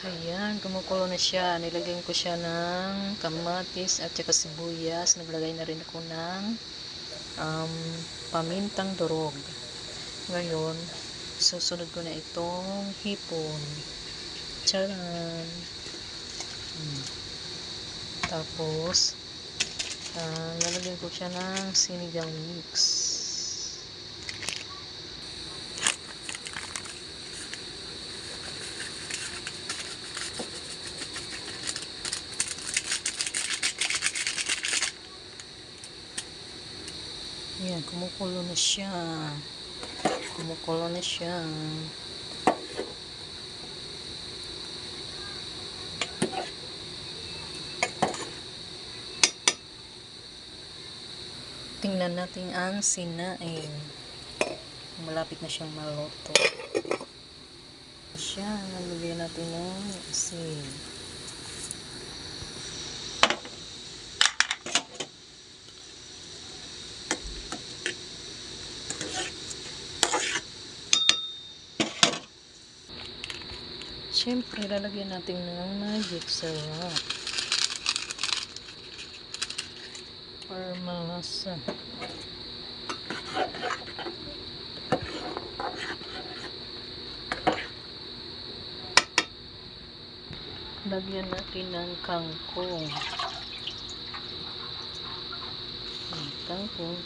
Ayan, kumukulo na siya. Nilagyan ko siya ng kamatis at saka sibuyas. Naglagay na rin ako ng pamintang durog. Ngayon, susunod ko na itong hipon. Charan! Tapos, lalagyan ko siya ng sinigang mix. Ayan, kumukulo na siya. Kumukulo na siya. Tingnan natin ang sinaing. Malapit na siyang maluto. Siya, nalagyan natin ng asin. Siyempre, lalagyan natin ng magic sarap. Para malasa. Lagyan natin ng kangkong. Kangkong.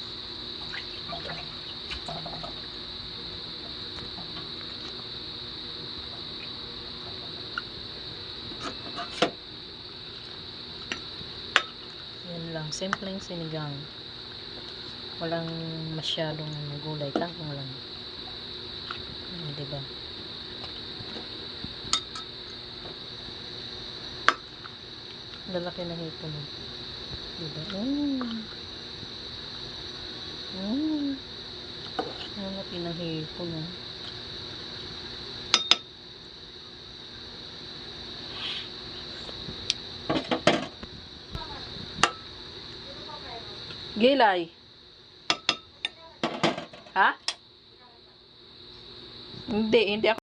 Yan lang, simpleng sinigang. Walang masyadong gulay, kangkong lang. Diba? Lalaki na hipon. Diba? Lalaki na hipon. Gilay. Ha? Hindi ako